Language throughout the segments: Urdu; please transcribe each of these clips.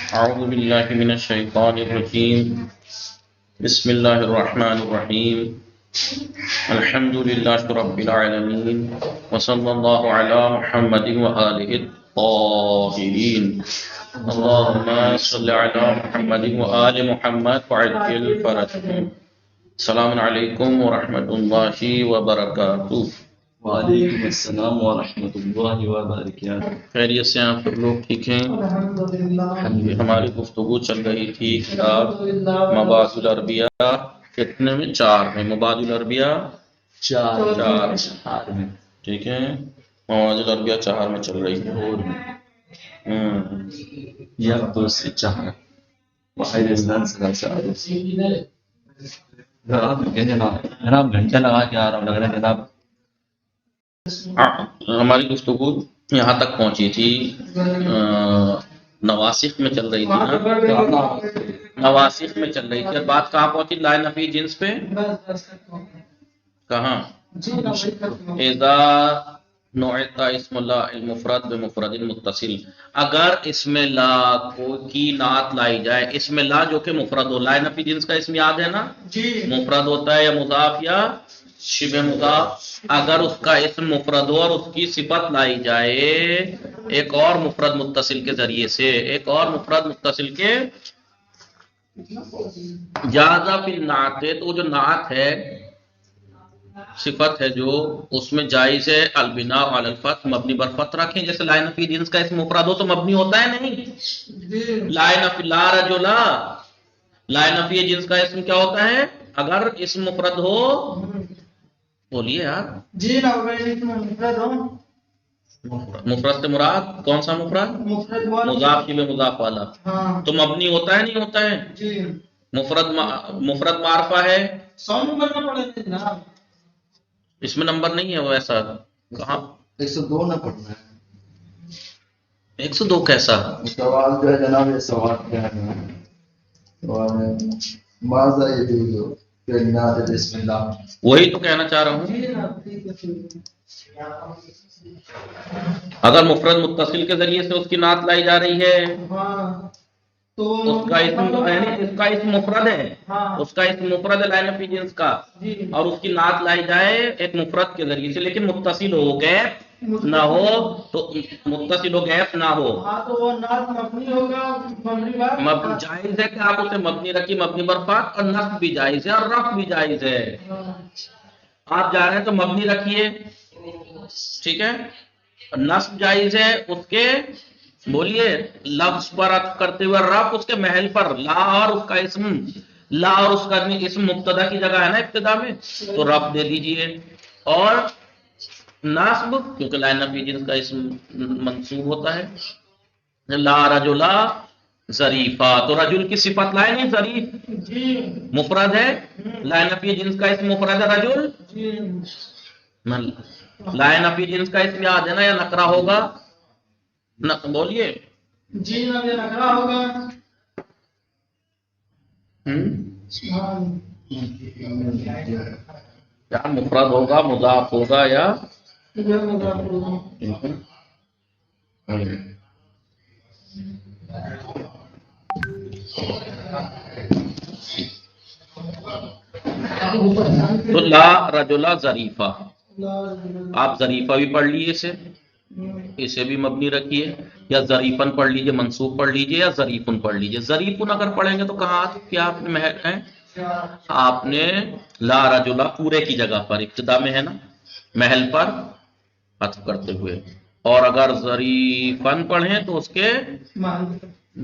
أعوذ بالله من الشيطان الرجيم. بسم الله الرحمن الرحيم. الحمد لله رب العالمين، وصلى الله على محمد وآله الطاهرين. اللهم صل على محمد وآل محمد وعجل فرجهم. السلام عليكم ورحمة الله وبركاته. وعلیکم السلام ورحمۃ اللہ وبرکاتہ۔ خیریت سے آپ سب لوگ ٹھیک ہیں؟ ہماری گفتگو چل رہی تھی کتاب مباحث العربیہ کتنے میں؟ 4 میں. مباحث العربیہ چار میں ٹھیک ہے. مباحث العربیہ 4 میں چل رہی ہے. یک دو سے چار واحد اسلام جناب گھنٹہ لگا کے آ رہا ہوں، لگ رہا ہے جناب ہماری گفتگو یہاں تک پہنچی تھی. نواسخ میں چل رہی تھی نا، نواسخ میں چل رہی تھی. بات کہاں پہنچی؟ لا نفی جنس پہ. کہاں؟ اذا نعت اسم اللہ المفرد بمفرد متصل، اگر اسم لا کی نعت لائی جائے، اسم لا جو کہ مفرد ہو. لا نفی جنس کا اسم یاد ہے نا، مفرد ہوتا ہے یا مضاف یا شبہ مضاف. اگر اس کا اسم مفرد ہو اور اس کی صفت لائی جائے ایک اور مفرد متصل کے ذریعے سے، ایک اور مفرد متصل کے جازا فی النعت، تو جو نعت ہے، صفت ہے جو، اس میں جائز ہے البناء علی الفتح، مبنی بر فتح رکھیں. جیسے لا نفی جنس کا اسم مفرد ہو تو مبنی ہوتا ہے نہیں. لا نفی لا رجلا، لا نفی جنس کا اسم کیا ہوتا ہے؟ اگر اسم مفرد ہو، بولیے یار. جی مفرد ہو. مفرد سے مراد کون سا مفرد؟ مضاف شبہ مضاف والا. تو مبنی ہوتا ہے نہیں ہوتا ہے؟ جی. مفرد معرفہ ہے. 100 نمبر کا پڑھیں گے جناب. اس میں نمبر نہیں ہے وہ ایسا. کہاں 102 نہ پڑھنا ہے. 102 کیسا؟ سوال جو ہے جناب، یہ سوال کیا ہے؟ سوال ہے ماذا یجوز فی النعت بسم اللہ. وہی تو کہنا چاہ رہا ہوں. اگر مفرد متصل کے ذریعے سے اس کی نعت لائی جا رہی ہے تو اس کا اسم یعنی اس کا اسم مفرد ہے، اس کا اسم مفرد ہے لا نفی جنس کا، اور اس کی نعت لائی جائے ایک مفرد کے ذریعے سے، لیکن متصل ہو گیپ نہ ہو، تو متصل ہو گیپ نہ ہو. تو وہ نعت مبنی ہوگا. جائز ہے کہ آپ اسے مبنی رکھیے، مبنی برفات، اور نصب بھی جائز ہے اور رفع بھی جائز ہے. آپ جا رہے ہیں تو مبنی رکھیے، ٹھیک ہے. نصب جائز ہے اس کے، بولیے، لفظ پر عطف کرتے ہوئے رفع اس کے محل پر. لا اور اس کا اسم، لا اور اس کا اسم مبتدا کی جگہ ہے نا ابتدا میں، تو رفع دے دیجئے. اور نصب کیونکہ لا نفی جنس کا اسم منصوب ہوتا ہے. لا رجلا ظریفا، تو رجل کی صفت لائے نہیں، ظریف مفرد ہے. لا نفی جنس کا اسم مفرد ہے رجل. لا نفی جنس کا اسم یاد ہے نا، یا نکرہ ہوگا؟ بولیے. جی نکرہ ہوگا. یا مفرد ہوگا، مضاف ہوگا، یا تو لا رجلا ظریفہ. آپ ظریفہ بھی پڑھ لیجیے، اسے بھی مبنی رکھیے، یا ظریفن پڑھ لیجیے، منصوب پڑھ لیجیے، یا ظریفن پڑھ لیجیے. ظریفن اگر پڑھیں گے تو کہاں کیا آپ نے محل ہے؟ آپ نے لا رجلا پورے کی جگہ پر ابتدا میں ہے نا، محل پر عطف کرتے ہوئے. اور اگر ظریفن پڑھیں تو اس کے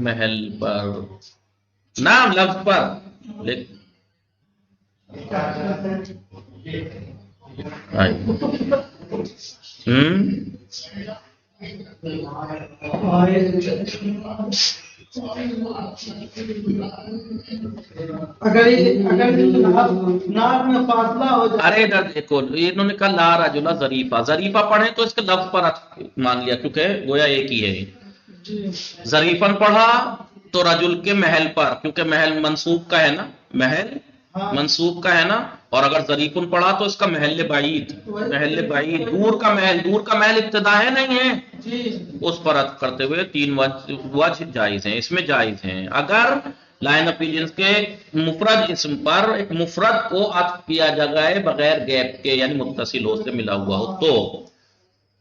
محل پر، نام لفظ پر. ارے دیکھو، انہوں نے کہا لا رجلا ظریفہ، ظریفہ پڑھیں تو اس کے لفظ پر مان لیا کیونکہ گویا ایک ہی ہے. ظریفن پڑھا تو رجل کے محل پر، کیونکہ محل منصوب کا ہے نا، محل منصوب کا ہے نا، اور اگر ظریفن پڑھا تو اس کا محل بعید، محل بعید دور کا محل، دور کا محل ابتدا ہے نہیں ہے، جی اس پر عطف کرتے ہوئے 3 وجہ جائز ہیں، اس میں جائز ہیں۔ اگر لائن اپی جنس کے مفرد اسم پر ایک مفرد کو عطف کیا جائے بغیر گیپ کے، یعنی متصل ہو سے ملا ہوا ہو تو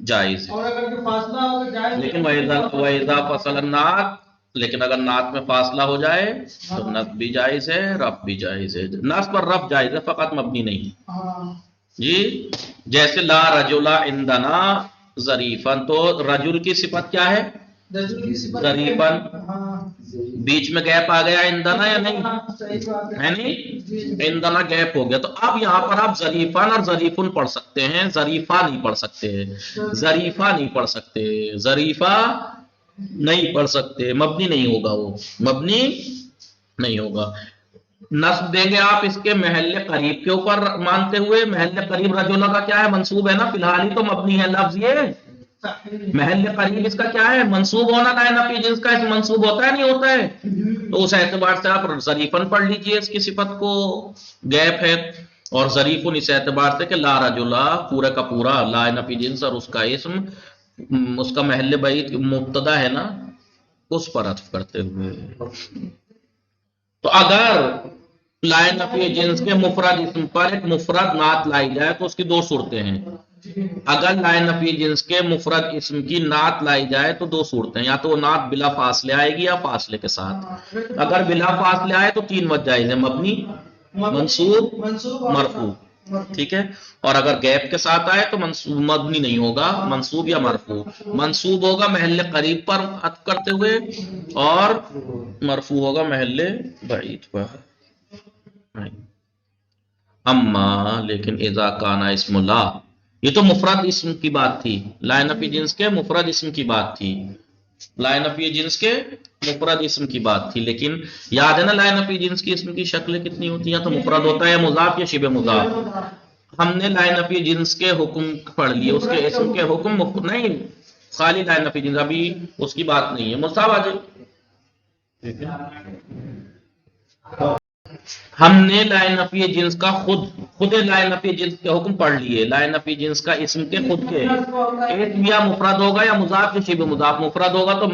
جائز ہے۔ اور اگر کوئی فاصلہ ہو تو جائز نہیں۔ لیکن وَإِذَا فَصَلَ النَّعْتُ، لیکن اگر نعت میں فاصلہ ہو جائے تو نصب بھی جائز ہے، رفع بھی جائز ہے۔ نصب اور رفع جائز ہے، فقط مبنی نہیں۔ ہاں جی جیسے لا رجل عندنا ظریفن، تو رجل کی صفت کیا ہے؟ رجل کی صفت ظریفن، ہاں بیچ میں گیپ آ گیا عندنا یا نہیں ہاں، صحیح بات ہے نہیں؟ عندنا گیپ ہو گیا، تو اب یہاں پر آپ ظریفن اور ظریفن پڑھ سکتے ہیں، ظریفہ نہیں پڑھ سکتے، ظریفہ نہیں پڑھ سکتے، ظریفہ نہیں پڑھ سکتے، مبنی نہیں ہوگا، وہ مبنی نہیں ہوگا۔ نصب دیں گے آپ اس کے محل قریب کے اوپر مانتے ہوئے، محل قریب رجولہ کا کیا ہے؟ منصوب ہے نا، فی الحال ہی تو مبنی ہے لفظ، یہ محل قریب اس کا کیا ہے؟ منصوب ہونا، لائن اپی جنس کا اس منصوب ہوتا ہے نہیں ہوتا ہے؟ تو اس اعتبار سے آپ ظریفن پڑھ لیجئے، اس کی صفت کو گیپ ہے، اور ظریفن اس اعتبار سے کہ لا رجولہ پورا کا پورا لائن اپی جنس اور اس کا اسم، اس کا محل بعید مبتدا ہے نا، اس پر عطف کرتے ہوئے۔ تو اگر لائن اپی جنس کے مفرد اسم پر ایک مفرد نعت لائی جائے تو اس کی 2 صورتیں ہیں۔ اگر لائن اپی جنس کے مفرد اسم کی نعت لائی جائے تو 2 صورتیں، یا تو وہ نعت بلا فاصلے آئے گی یا فاصلے کے ساتھ۔ اگر بلا فاصلے آئے تو 3 وجہ جائز ہے، مبنی، منصوب، مرفوع، ٹھیک ہے؟ اور اگر گیپ کے ساتھ آئے تو مبنی نہیں ہوگا، منصوب یا مرفوع۔ منصوب ہوگا محل قریب پر عطف کرتے ہوئے، اور مرفوع ہوگا محل بعید پر۔ اما لیکن اذا کانا اسم لا، یہ تو مفرد اسم کی بات تھی، لائن اپی جنس کے مفرد اسم کی بات تھی، لائن اپی جنس کے مفرد اسم کی بات تھی، لیکن یاد ہے نا لائن اپی جنس کی اسم کی شکلیں کتنی ہوتی ہیں؟ تو مفرد ہوتا ہے یا مضاف یا شبہ مضاف۔ ہم نے لائن اپی جنس کے حکم پڑھ لیے، اس کے اسم کے حکم نہیں، خالی لائن اپی جنس، ابھی اس کی بات نہیں ہے، مصاب آ جائے۔ ہم نے لائن اپی جنس کا خود لائن اپی جنس کے حکم پڑھ لیے، لائن اپی جنس کا اسم کے خود کے اسم یا مفرد ہوگا یا مضاف یا شبہ مضاف۔ مفرد ہوگا تو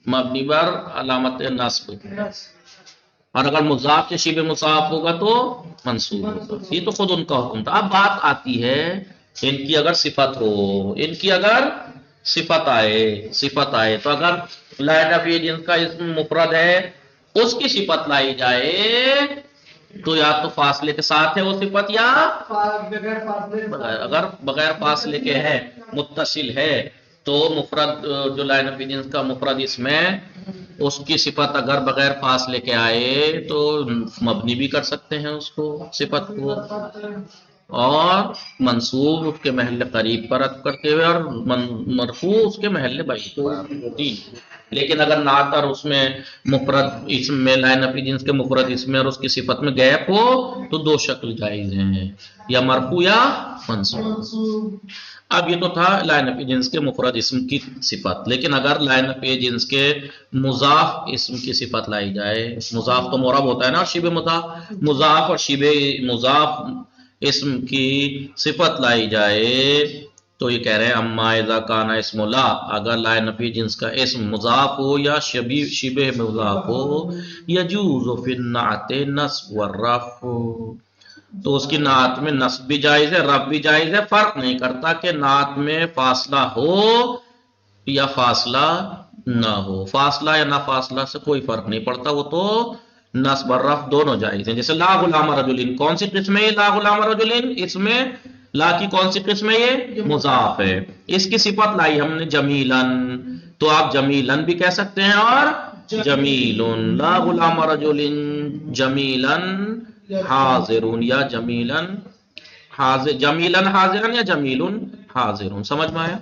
مبنی بر علامت نصب، اور اگر مضاف یا شبہ مضاف ہوگا تو منصوب ہوگا۔ یہ تو خود ان کا حکم تھا۔ اب بات آتی ہے ان کی اگر صفت ہو، ان کی اگر صفت آئے تو اگر لائن اپی جنس کا اسم مفرد ہے، اس کی صفت لائی جائے تو یا تو فاصلے کے ساتھ ہے وہ صفت، یا اگر بغیر فاصلے کے ہے، متصل ہے، تو مفرد جو لائن اپی جنس کا مفرد اسم ہے، اس کی صفت اگر بغیر فاصلے کے آئے تو مبنی بھی کر سکتے ہیں اس کو، صفت کو، اور منصوب اس کے محل قریب پر عطف کرتے ہوئے، اور مرفوع اس کے محل بعید پر۔ لیکن اگر نعت اور اس میں مفرد اسم میں، لائن اپی جنس کے مفرد اسم میں اور اس کی صفت میں گیپ ہو تو 2 شکل جائز ہیں، یا مرفوع یا منصوب۔ اب یہ تو تھا لائن اپی جنس کے مفرد اسم کی صفت، لیکن اگر لائن اپی جنس کے مضاف اسم کی صفت لائی جائے، مضاف تو معرب ہوتا ہے نا، شبہ مضاف، مضاف اور شبہ مضاف اسم کی صفت لائی جائے تو یہ کہہ رہے ہیں اما اذا کان اسم لا، اگر لائن اپی جنس کا اسم مضاف ہو یا شبہ مضاف ہو، یجوز فی النعت نصب والرفع، تو اس کی نعت میں نصب بھی جائز ہے، رفع بھی جائز ہے، فرق نہیں کرتا کہ نعت میں فاصلہ ہو یا فاصلہ نہ ہو، فاصلہ یا نہ فاصلہ سے کوئی فرق نہیں پڑتا، وہ تو نصب اور رفع دونوں جائز ہیں۔ جیسے لا غلام رجل، کون سی قسم ہے یہ لا غلام رجل؟ اس میں لا کی کون سی قسم ہے؟ یہ مضاف ہے، اس کی صفت لائی ہم نے جمیلن، تو آپ جمیلن بھی کہہ سکتے ہیں، اور جمیلن، لا غلام رجل جمیلن حاضرون، یا جمیلن حاضر، جمیلن حاضرن یا جمیلن حاضرون، سمجھ میں آیا؟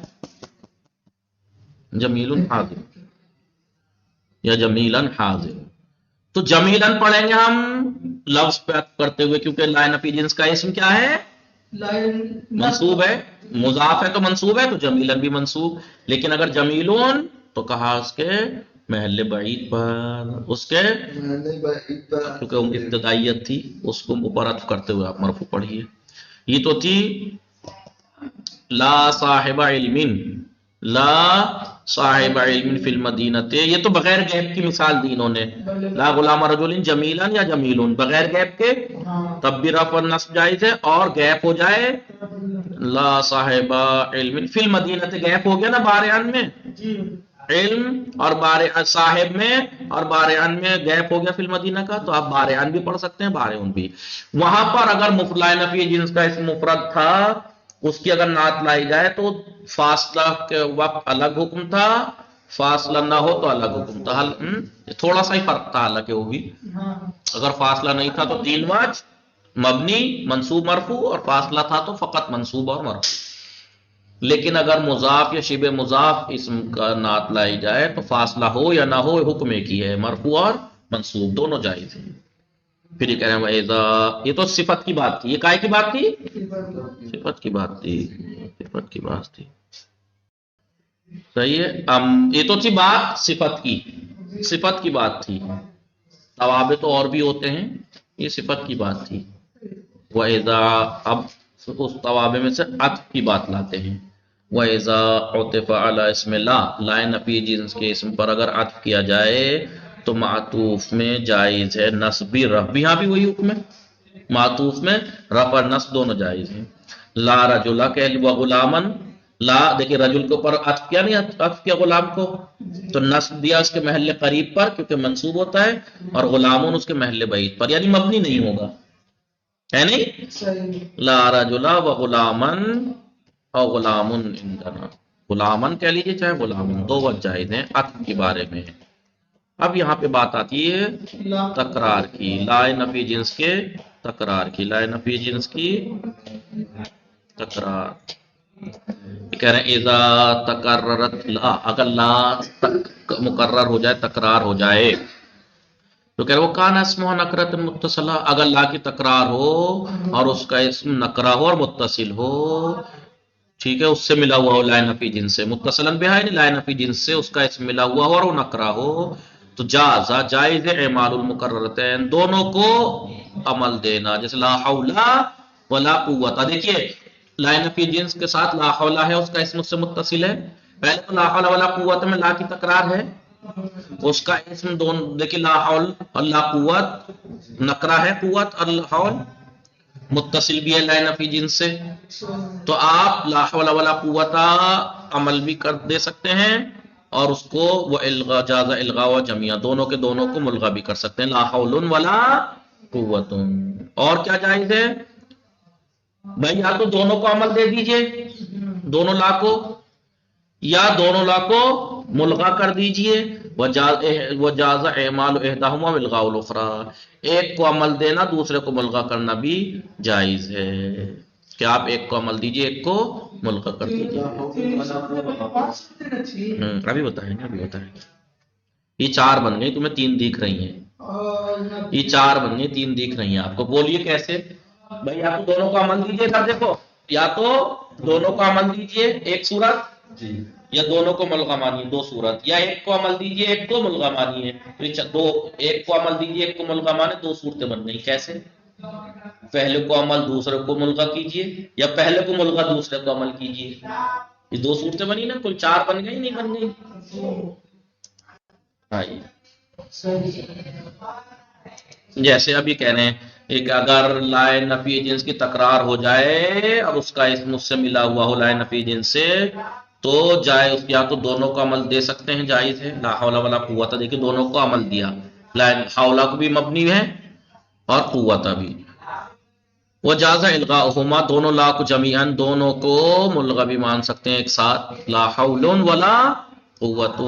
جمیلن حاضر یا جمیلن حاضر، تو جمیلن پڑھیں گے ہم لفظ پہ عطف کرتے ہوئے، کیونکہ لائن اپی جنس کا اسم کیا ہے؟ منصوب ہے، مضاف ہے تو منصوب ہے، تو جمیلن بھی منصوب، لیکن اگر جمیلون تو کہا اس کے محل بعید پر اس کے محل بعید پر کیونکہ ابتدائیت تھی اس کو مبارک کرتے ہوئے آپ مرفوع پڑھیے. یہ تو تھی لا صاحب علم، لا صاحب علم فی المدینۃ، یہ تو بغیر گیپ کی مثال دی انہوں نے. لا غلام رجل جمیلا یا جمیلون بغیر گیپ کے تب بھی رفع نصب جائز ہے، اور گیپ ہو جائے لا صاحب علم فی المدینۃ، گیپ ہو گیا نا بارعن میں، علم اور صاحب میں اور بارعن میں گیپ ہو گیا فی المدینہ کا، تو آپ بارعن بھی پڑھ سکتے ہیں بارعن بھی. وہاں پر اگر مفرد نفی جنس کا اسم مفرد تھا اس کی اگر نعت لائی جائے تو فاصلہ کے وقت الگ حکم تھا، فاصلہ نہ ہو تو الگ حکم تھا. تھوڑا سا ہی فرق تھا حالانکہ وہ بھی، اگر فاصلہ نہیں تھا تو 3 وجہ مبنی منصوب مرفوع، اور فاصلہ تھا تو فقط منصوب اور مرفوع. لیکن اگر مضاف یا شبہ مضاف اسم کا نعت لائی جائے تو فاصلہ ہو یا نہ ہو حکم ایک ہی ہے، مرفوع اور منصوب دونوں جائز ہیں. پھر یہ کہہ رہے ہیں وَإِذَا، یہ تو صفت کی بات تھی، یہ کائے کی بات تھی؟ صفت کی بات تھی، صفت کی بات تھی. صحیح ہے. یہ تو تھی بات صفت کی، صفت کی بات تھی. توابع تو اور بھی ہوتے ہیں، یہ صفت کی بات تھی. وَإِذَا، اب اس توابع میں سے عطف کی بات لاتے ہیں. وَإِذَا عُطِفَ عَلَى اسم لا، لا نفی جنس کے اسم پر اگر عطف کیا جائے تو معطوف میں جائز ہے نصب رفع، یہاں بھی وہی حکم ہے، معطوف میں رفع اور نصب دونوں جائز ہیں. لا رجل کہ وغلامن، لا دیکھیں رجل کے اوپر عطف کیا نہیں، عطف کیا غلام کو تو نصب دیا اس کے محل قریب پر کیونکہ منصوب ہوتا ہے، اور غلامون اس کے محل بعید پر، یعنی مبنی نہیں ہوگا، ہے نہیں. لا رجل وغلامن اور غلامن عندنا، غلامن کہہ لیجیے چاہے غلامن، دو وجہ جائز ہیں عطف کے بارے میں. اب یہاں پہ بات آتی ہے تکرار کی، لا نفی جنس کے تکرار کی، لا نفی جنس کی تکرار. کہہ رہے ہیں اذا تکررت لا، اگر لا مقرر ہو جائے، تکرار ہو جائے تو کہہ رہے وہ کان اسمہ نکرۃ متصلہ، اگر لا کی تکرار ہو اور اس کا اسم نکرہ ہو اور متصل ہو، ٹھیک ہے، اس سے ملا ہوا ہو لا نفی جنس سے، متصلاً بہا یعنی لا نفی جنس سے اس کا اسم ملا ہوا ہو اور وہ نکرہ ہو، تو جائز ہے اعمال المقررتین، دونوں کو عمل دینا. جیسے لا حول ولا قوت، دیکھیے لا نفی جنس کے ساتھ لا حول ہے، اس کا اسم اس سے متصل ہے. پہلے تو لا حول ولا قوت میں لا کی تکرار ہے، اس کا اسم دونوں دیکھیے لا حول اور لا قوت نکرہ ہے، قوت اور حول متصل بھی ہے لا نفی جنس سے، تو آپ لا حول ولا قوت عمل بھی کر دے سکتے ہیں، اور اس کو وہ الغا جاز الغا و جميع دونوں کے دونوں کو ملغا بھی کر سکتے ہیں، لا حول ولا قوت. اور کیا جائز ہے بھائی؟ یا تو دونوں کو عمل دے دیجئے، دونوں لا کو، یا دونوں لا کو ملغا کر دیجئے. وجاز اعمال احداہما والغاء الاخرى، ایک کو عمل دینا دوسرے کو ملغا کرنا بھی جائز ہے، کہ آپ ایک کو عمل دیجئے ایک کو ملغا کر دیجئے. ابھی بتائیں گے، ابھی بتائیں گے. یہ 4 بن گئی، تمہیں 3 دکھ رہی ہیں، یہ 4 بن گئی، 3 دکھ رہی ہیں آپ کو. بولیے کیسے بھائی؟ یا تو دونوں کو عمل دیجئے، ادھر دیکھو، یا تو دونوں کو عمل دیجئے ایک صورت، یا دونوں کو ملغا مانیے 2 صورت، یا ایک کو عمل دیجئے ایک کو ملغا مانیے. ایک کو عمل دیجئے ایک کو ملغا مانے، 2 صورتیں بن گئی. کیسے؟ پہلے کو عمل دوسرے کو ملغا کیجئے، یا پہلے کو ملغا دوسرے کو عمل کیجئے. یہ 2 صورتیں بنی نا، کل 4 بن گئی نہیں بن گئی؟ جیسے ابھی کہہ رہے ہیں ایک اگر لا نفی جنس کی تکرار ہو جائے اور اس کا اسم اس سے ملا ہوا ہو لا نفی جنس سے، تو جائز، یا تو دونوں کو عمل دے سکتے ہیں، جائز ہے. لا حول ولا قوت، دیکھیں دونوں کو عمل دیا، لا حول کو بھی مبنی ہے اور قوت بھی. وجاز الغاؤہما، دونوں لا کو جمیعاً دونوں کو ملغا بھی مان سکتے ہیں ایک ساتھ، لا حول ولا قوت.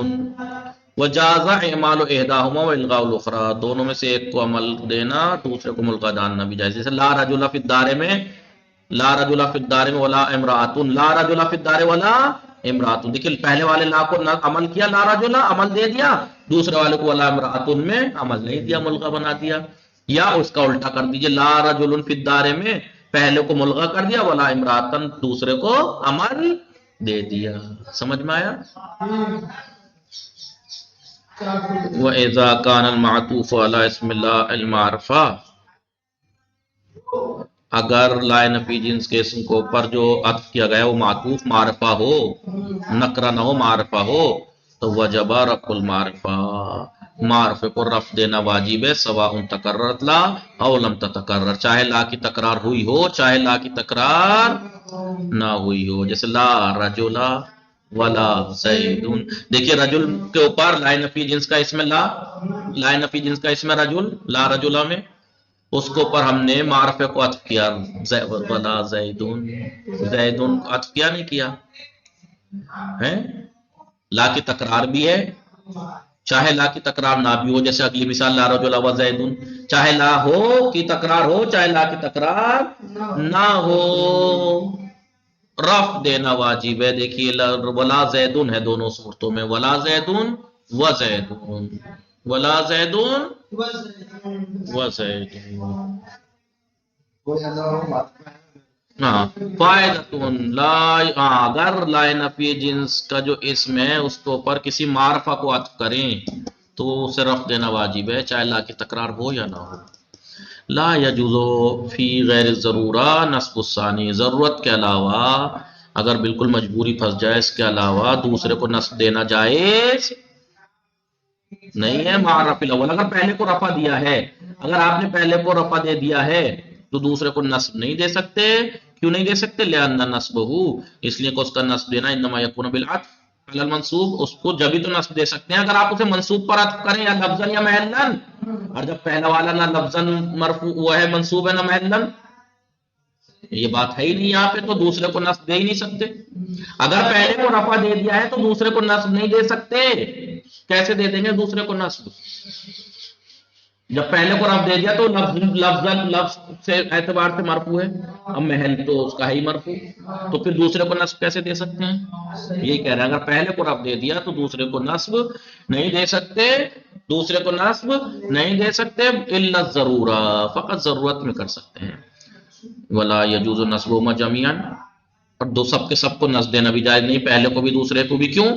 وجاز اعمال احداہما والغاء الاخرى، دونوں میں سے ایک کو عمل دینا دوسرے کو ملغا جاننا بھی جائز. جیسے لا رجل فی الدار میں، لا رجل فی الدار میں ولا امرأۃ، لا رجل فی الدار ولا امرأۃ. دیکھیے پہلے والے لا کو عمل کیا، لا رجل عمل دے دیا، دوسرے والے کو ولا امرأۃ میں عمل نہیں دیا، ملغا بنا دیا. یا اس کا الٹا کر دیجئے، لا رجل فی الدار میں پہلے کو ملغا کر دیا، ولا امرأۃ دوسرے کو عمل دے دیا. سمجھ میں آیا؟ وَإِذَا كَانَ الْمَعْطُوفُ عَلَى اسْمِ اللَّهِ الْمَعْرِفَةِ، اگر لائے نفی جنس کے اسم کو پر جو عطف کیا گیا وہ معطوف معرفہ ہو، نکرہ نہ ہو معرفہ ہو، تو وجب رفع المعرفہ، معرفے کو رفع دینا واجب ہے، سواء تکررت لا او لم تتکرر، چاہے لا کی تکرار ہوئی ہو چاہے لا کی تکرار نہ ہوئی ہو، جیسے لا رجل ولا زید۔ دیکھیے رجل کے اوپر لائے نفی جنس کا اسم لا، لائے نفی جنس کا اسم رجل، لا رجلا میں اس کو پر ہم نے معرفے کو عطف کیا، ولا زیدون، زیدون کو عطف کیا نہیں کیا ہے، لا کی تکرار بھی ہے چاہے لا کی تکرار نہ بھی ہو، جیسے اگلی مثال لا رجل و زیدون، چاہے لا ہو کی تکرار ہو چاہے لا کی تکرار نہ ہو، رفع دینا واجب ہے۔ دیکھیے ولا زیدون ہے دونوں صورتوں میں، ولا زیدون و زیدون، ولا زیدون و زیدون۔ کوئی اللہ معطوف ہے، ہاں فائدتون لا، اگر لائے نفی جنس کا جو اسم ہے اس کے اوپر کسی معرفہ کو عطف کریں تو اسے رفع دینا واجب ہے چاہے لا کی تکرار ہو یا نہ ہو۔ لا یجوز فی غیر ضرورہ نصب الثانی، ضرورت کے علاوہ اگر بالکل مجبوری پھنس جائے اس کے علاوہ دوسرے کو نصب دینا جائز نہیں ہے مع رفع الاول۔ اگر پہلے کو رفع دیا ہے، اگر آپ نے پہلے کو رفع دے دیا ہے تو دوسرے کو نصب نہیں دے سکتے، کیوں نہیں دے سکتے؟ لأن نصبہ، اس لیے کہ اس کا نصب دینا انما یکون بالعطف علی المنصوب، اس کو جب ہی تو نصب دے سکتے ہیں اگر آپ اسے منصوب پر عطف کریں، یا لفظاً یا محلاً، اور جب پہلا والا نہ لفظاً مرفوع وہ ہے منصوب ہے نہ محلاً، یہ بات ہے ہی نہیں یہاں پہ، تو دوسرے کو نصب دے ہی نہیں سکتے۔ اگر پہلے کو رفع دے دیا ہے تو دوسرے کو نصب نہیں دے سکتے، کیسے دے دیں گے دوسرے کو نصب؟ جب پہلے کو رفع دے دیا تو لفظ سے اعتبار سے مرفوع ہے، اب محل تو اس کا ہی مرفوع، تو پھر دوسرے کو نصب کیسے دے سکتے ہیں؟ یہی کہہ رہے ہیں اگر پہلے کو رفع دے دیا تو دوسرے کو نصب نہیں دے سکتے، دوسرے کو نصب نہیں دے سکتے الا الضرورہ، فقط ضرورت میں کر سکتے ہیں۔ ولا یجوز نصبہما جميعا، اور دو سب کے سب کو نصب دینا بھی جائز نہیں، پہلے کو بھی دوسرے کو بھی، کیوں؟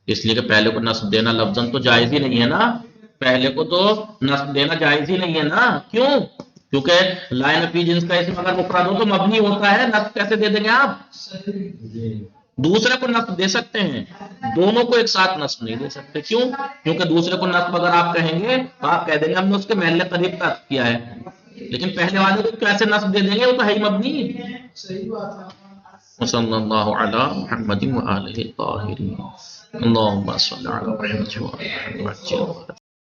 اس لیے کہ پہلے کو نصب دینا لفظاً تو جائز ہی نہیں ہے نا، پہلے کو تو نصب دینا جائز ہی نہیں ہے نا، کیوں؟ کیونکہ لائے نفی جنس کا اسم اگر مفرد ہو تو مبنی ہوتا ہے، نصب کیسے دے دیں گے آپ؟ دوسرے کو نصب دے سکتے ہیں، دونوں کو ایک ساتھ نصب نہیں دے سکتے، کیوں؟ کیونکہ دوسرے کو نصب اگر آپ کہیں گے تو آپ کہہ دیں گے ہم نے اس کے محل قریب کا عطف کیا ہے، لیکن پہلے والے کو کیسے نصب دے دیں گے، وہ تو ہے ہی مبنی۔ صحیح بات ہے۔ وصلی اللہ علی محمد وآلہ الطاہرین، اللہم صلی علی محمد وآلہ محمد۔